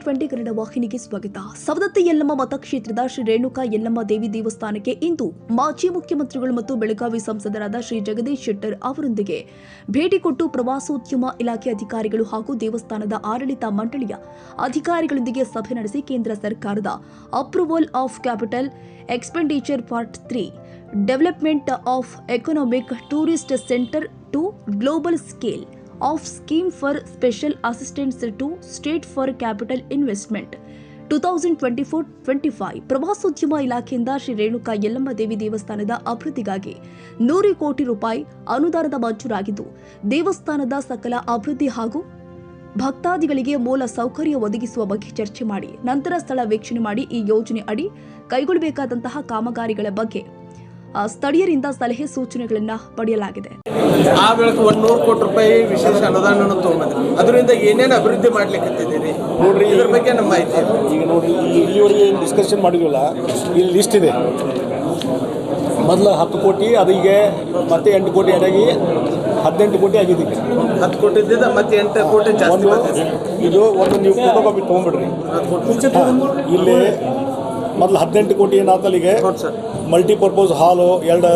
TV20 Kannada ವಾಹಿನಿಗೆ ಸ್ವಾಗತ. ಸವದತ್ತಿ ಯಲ್ಲಮ್ಮ ಮತಕ್ಷೇತ್ರದ ಶ್ರೀ ರೇಣುಕಾ ಯಲ್ಲಮ್ಮ ದೇವಿ ದೇವಸ್ಥಾನಕ್ಕೆ ಇಂದು ಮಾಜಿ ಮುಖ್ಯಮಂತ್ರಿಗಳು ಮತ್ತು ಬೆಳಗಾವಿ ಸಂಸದರಾದ ಶ್ರೀ ಜಗದೀಶ್ ಶೆಟ್ಟರ್ ಅವರೊಂದಿಗೆ ಭೇಟಿ ಕೊಟ್ಟು ಪ್ರವಾಸೋದ್ಯಮ ಇಲಾಖೆ ಅಧಿಕಾರಿಗಳು ಹಾಗೂ ದೇವಸ್ಥಾನದ ಆಡಳಿತ ಮಂಡಳಿಯ ಅಧಿಕಾರಿಗಳೊಂದಿಗೆ ಸಭೆ ನಡೆಸಿ ಕೇಂದ್ರ ಸರ್ಕಾರದ approval of capital expenditure part 3 development of economic tourist centre to global scale of scheme for special assistance to state for capital investment 2024-25 ಪ್ರವಾಸೋದ್ಯಮ ಇಲಾಖೆಯಿಂದ ಶ್ರೀ ರೇಣುಕಾ ಯಲ್ಲಮ್ಮ ದೇವಿ ದೇವಸ್ಥಾನದ ಅಭಿವೃದ್ಧಿಗಾಗಿ 100 ಕೋಟಿ ರೂಪಾಯಿ ಅನುದಾನದ ಮಂಜೂರಾಗಿದ್ದು ದೇವಸ್ಥಾನದ ಸಕಲ ಅಭಿವೃದ್ಧಿ ಹಾಗೂ ಭಕ್ತಾದಿಗಳಿಗೆ ಮೂಲ ಸೌಕರ್ಯ ಒದಗಿಸುವ ಬಗ್ಗೆ ಚರ್ಚೆ ಮಾಡಿ ನಂತರ ಸ್ಥಳ ವೀಕ್ಷಣೆ ಮಾಡಿ ಈ ಯೋಜನೆ ಅಡಿ ಕೈಗೊಳ್ಳಬೇಕಾದಂತಹ ಕಾಮಗಾರಿಗಳ ಬಗ್ಗೆ ಸ್ಥಳೀಯರಿಂದ ಸಲಹೆ ಸೂಚನೆಗಳನ್ನು ಪಡೆಯಲಾಗಿದೆ. ಆ ವೇಳೆಗೆ 100 ಕೋಟಿ ರೂಪಾಯಿ ವಿಶೇಷ ಅನುದಾನವನ್ನು ತಗೊಂಡ್ರು. ಅದರಿಂದ ಏನೇನು ಅಭಿವೃದ್ಧಿ ಮಾಡ್ಲಿಕ್ಕೆ ನೋಡ್ರಿ, ಇದ್ರ ಬಗ್ಗೆ ನಮ್ಮ ಮಾಹಿತಿ ಈಗ ನೋಡಿ, ಇಲ್ಲಿವರೆಗೆ ಡಿಸ್ಕಷನ್ ಮಾಡಿದ್ವಲ್ಲ, ಇಲ್ಲಿ ಲಿಸ್ಟ್ ಇದೆ. ಮೊದಲು 10 ಕೋಟಿ, ಅದೀಗ ಮತ್ತೆ 8 ಕೋಟಿ ಆಗಿ 18 ಕೋಟಿ ಆಗಿದೆ. 10 ಕೋಟಿ ಇದ್ದಿದ್ದ ಮತ್ತೆ 8 ಕೋಟಿ ಜಾಸ್ತಿ. ಇದು ಒಂದು ನೀವು ಫೋಟೋ ಕಾಪಿ ತೊಗೊಂಡ್ಬಿಡ್ರಿ. ಇಲ್ಲಿ ಮೊದಲು 18 ಕೋಟಿ ಏನಾತಲ್ಲಿಗೆ multipurpose hall, 2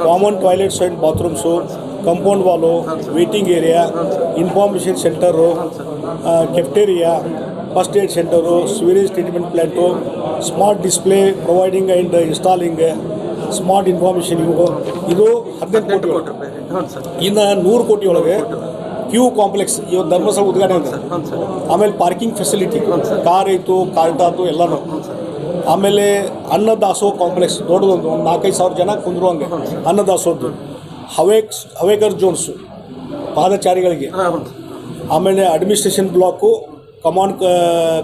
common toilets and bathrooms, compound wall, waiting area, information centre, cafeteria, first aid centre, sewage treatment plant, smart display providing and installing smart information. ಇದು 18 ಕೋಟಿ. ಇನ್ನು 100 ಕೋಟಿ ಒಳಗೆ ಕ್ಯೂ ಕಾಂಪ್ಲೆಕ್ಸ್, ಇವತ್ತು ಧರ್ಮಸ್ಥಳ ಉದ್ಘಾಟನೆ ಅಂತ. ಆಮೇಲೆ ಪಾರ್ಕಿಂಗ್ ಫೆಸಿಲಿಟಿ, ಕಾರ್ ಐತು, ಕಾರ್ಟ್ ಆಯ್ತು ಎಲ್ಲನೂ. ಆಮೇಲೆ ಅನ್ನದಾಸೋಹ ಕಾಂಪ್ಲೆಕ್ಸ್ ದೊಡ್ಡದೊಂದು, 4-5 ಸಾವಿರ ಜನ ಕುಂದ್ರುವಂಗೆ ಅನ್ನದಾಸೋಹದ್ದು. ಹವೇಕರ್ ಜೋನ್ಸು ಪಾದಚಾರಿಗಳಿಗೆ. ಆಮೇಲೆ administration block, command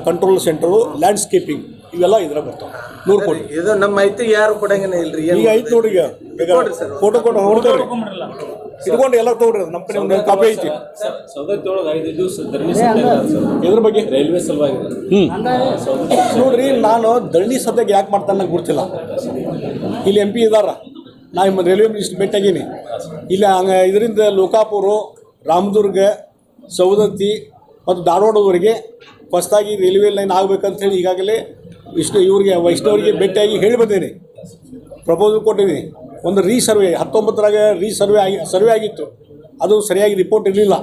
control centre, landscaping, ಇವೆಲ್ಲ ಇದ್ರ ಬರ್ತಾವೆ. 100 ಕೋಟಿ. ಇದು ನಮ್ಮ ಮಾಹಿತಿ ಯಾರು ಕೊಡಂಗನೇ ಇಲ್ರಿ. ಈಗ ಐತೆ ನೋಡಿ, ಈಗ ಫೋಟೋ ಕೊಟ್ಟು ಹೊಡ್ತೇವ್ರಿ, ಇಟ್ಕೊಂಡು ಎಲ್ಲ ತೊಗೊಳ್ರಿ. ನಮ್ಮ ಕಡೆ ಒಂದು ಕಾಪಿ ಐತಿ. ಇದ್ರ ಬಗ್ಗೆ ರೈಲ್ವೆ ಸಲುವಾಗಿ ನೋಡ್ರಿ, ನಾನು ಧರಣಿ ಸದ್ಯಕ್ಕೆ ಯಾಕೆ ಮಾಡ್ತಾನೆ ನಂಗೆ ಗೊತ್ತಿಲ್ಲ. ಇಲ್ಲಿ MP ಇದಾರ, ನಾನು ರೈಲ್ವೆ ಮಿನಿಸ್ಟರ್ ಭೇಟಿಯಾಗೀನಿ. ಇಲ್ಲಿ ಇದರಿಂದ ಲೋಕಾಪುರ, ರಾಮದುರ್ಗ, ಸವದತ್ತಿ ಮತ್ತು ಧಾರವಾಡದವರೆಗೆ ಹೊಸದಾಗಿ ರೈಲ್ವೆ ಲೈನ್ ಆಗಬೇಕಂತೇಳಿ ಈಗಾಗಲೇ ಇವ್ರಿಗೆ ವೈಷ್ಣವರಿಗೆ ಭೇಟಿಯಾಗಿ ಹೇಳಿ ಬಂದೇನೆ. ಪ್ರಪೋಸಲ್ ಕೊಟ್ಟಿದ್ದೀನಿ. ಒಂದು ರೀಸರ್ವೆ 19ರಾಗ ಸರ್ವೆ ಆಗಿತ್ತು. ಅದು ಸರಿಯಾಗಿ ರಿಪೋರ್ಟ್ ಇರಲಿಲ್ಲ.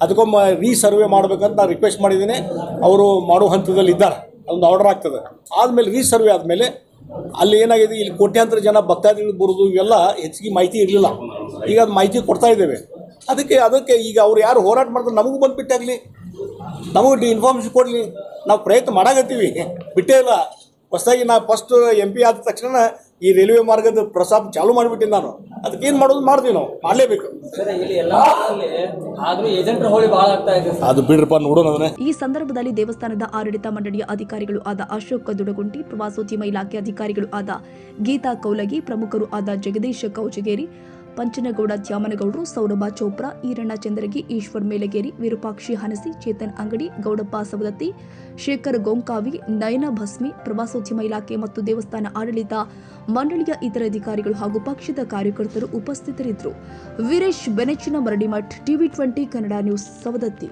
ಅದಕ್ಕೊಮ್ಮೆ ರೀಸರ್ವೆ ಮಾಡಬೇಕಂತ ನಾನು ರಿಕ್ವೆಸ್ಟ್ ಮಾಡಿದ್ದೀನಿ. ಅವರು ಮಾಡೋ ಹಂತದಲ್ಲಿ ಇದ್ದಾರೆ. ಅದೊಂದು ಆರ್ಡರ್ ಆಗ್ತದೆ. ಆದಮೇಲೆ ರೀಸರ್ವೆ ಆದಮೇಲೆ ಅಲ್ಲಿ ಏನಾಗಿದೆ, ಇಲ್ಲಿ ಕೋಟ್ಯಾಂತರ ಜನ ಭಕ್ತಾದಿಗಳು ಬರೋದು, ಇವೆಲ್ಲ ಹೆಚ್ಚಿಗೆ ಮಾಹಿತಿ ಇರಲಿಲ್ಲ. ಈಗ ಅದು ಮಾಹಿತಿ ಕೊಡ್ತಾ ಇದ್ದೇವೆ. ಅದಕ್ಕೆ ಈಗ ಅವ್ರು ಯಾರು ಹೋರಾಟ ಮಾಡ್ತಾರೆ ನಮಗೂ ಬಂದು ಬಿಟ್ಟಾಗಲಿ, ನಮಗೆ ಇನ್ಫಾರ್ಮೇಷನ್ ಕೊಡಲಿ. ನಾವು ಪ್ರಯತ್ನ ಮಾಡಾಕತ್ತೀವಿ, ಬಿಟ್ಟೇ ಇಲ್ಲ. ಹೊಸದಾಗಿ ನಾನು ಫಸ್ಟ್ MP ಆದ ತಕ್ಷಣ ಈ ರೈಲ್ವೆ ಮಾರ್ಗದ ಪ್ರಸ್ತಾಪ ಚಾಲೂ ಮಾಡಿಬಿಟ್ಟಿನಿ ನಾನು. ಅದಕ್ಕೇನು ಮಾಡೋದು ಮಾಡ್ತೀವಿ, ನಾವು ಮಾಡಲೇಬೇಕು. ಅದು ಬಿಡ್ರಪ್ಪ, ನೋಡೋಣ ಅದನ್ನ. ಈ ಸಂದರ್ಭದಲ್ಲಿ ದೇವಸ್ಥಾನದ ಆಡಳಿತ ಮಂಡಳಿಯ ಅಧಿಕಾರಿಗಳು ಆದ ಅಶೋಕ್ ದುಡಗುಂಟಿ, ಪ್ರವಾಸೋದ್ಯಮ ಇಲಾಖೆ ಅಧಿಕಾರಿಗಳು ಆದ ಗೀತಾ ಕೌಲಗಿ, ಪ್ರಮುಖರು ಆದ ಜಗದೀಶ್ ಕೌಜಗೇರಿ, ಪಂಚನಗೌಡ ದ್ಯಾಮನಗೌಡರು, ಸೌರಭ ಚೋಪ್ರಾ, ಈರಣ್ಣ ಚಂದ್ರಗಿ, ಈಶ್ವರ್ ಮೇಲಗೇರಿ, ವಿರೂಪಾಕ್ಷಿ ಹನಸಿ, ಚೇತನ್ ಅಂಗಡಿ, ಗೌಡಪ್ಪ ಸವದತ್ತಿ, ಶೇಖರ್ ಗೋಂಕಾವಿ, ನಯನ ಭಸ್ಮಿ, ಪ್ರವಾಸೋದ್ಯಮ ಇಲಾಖೆ ಮತ್ತು ದೇವಸ್ಥಾನ ಆಡಳಿತ ಮಂಡಳಿಯ ಇತರ ಅಧಿಕಾರಿಗಳು ಹಾಗೂ ಪಕ್ಷದ ಕಾರ್ಯಕರ್ತರು ಉಪಸ್ಥಿತರಿದ್ದರು. ವೀರೇಶ್ ಬೆನೆಚ್ಚಿನ ಮರಡಿಮಠ್, TV20 ಕನ್ನಡ ನ್ಯೂಸ್, ಸವದತ್ತಿ.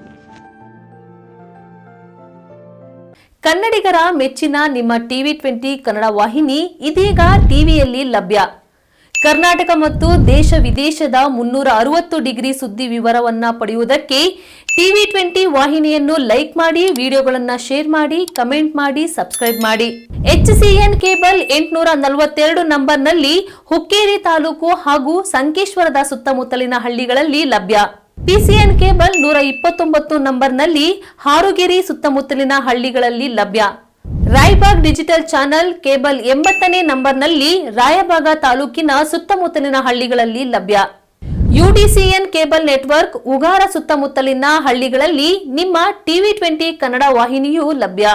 ಕನ್ನಡಿಗರ ಮೆಚ್ಚಿನ ನಿಮ್ಮ TV20 ಕನ್ನಡ ವಾಹಿನಿ ಇದೀಗ ಟಿವಿಯಲ್ಲಿ ಲಭ್ಯ. ಕರ್ನಾಟಕ ಮತ್ತು ದೇಶ ವಿದೇಶದ 360 ಡಿಗ್ರಿ ಸುದ್ದಿ ವಿವರವನ್ನ ಪಡೆಯುವುದಕ್ಕೆ TV20 ವಾಹಿನಿಯನ್ನು ಲೈಕ್ ಮಾಡಿ, ವಿಡಿಯೋಗಳನ್ನು ಶೇರ್ ಮಾಡಿ, ಕಮೆಂಟ್ ಮಾಡಿ, ಸಬ್ಸ್ಕ್ರೈಬ್ ಮಾಡಿ. HCN ಕೇಬಲ್ 842 ನಂಬರ್ನಲ್ಲಿ ಹುಕ್ಕೇರಿ ತಾಲೂಕು ಹಾಗೂ ಸಂಕೇಶ್ವರದ ಸುತ್ತಮುತ್ತಲಿನ ಹಳ್ಳಿಗಳಲ್ಲಿ ಲಭ್ಯ. PCN ಕೇಬಲ್ 129 ನಂಬರ್ನಲ್ಲಿ ಹಾರುಗೆರೆ ಸುತ್ತಮುತ್ತಲಿನ ಹಳ್ಳಿಗಳಲ್ಲಿ ಲಭ್ಯ. ರಾಯಬಾಗ್ ಡಿಜಿಟಲ್ ಚಾನೆಲ್ ಕೇಬಲ್ 80ನೇ ನಂಬರ್ನಲ್ಲಿ ರಾಯಬಾಗ ತಾಲೂಕಿನ ಸುತ್ತಮುತ್ತಲಿನ ಹಳ್ಳಿಗಳಲ್ಲಿ ಲಭ್ಯ. UDCN ಕೇಬಲ್ ನೆಟ್ವರ್ಕ್ ಉಗಾರ ಸುತ್ತಮುತ್ತಲಿನ ಹಳ್ಳಿಗಳಲ್ಲಿ ನಿಮ್ಮ TV20 ಕನ್ನಡ ವಾಹಿನಿಯೂ ಲಭ್ಯ.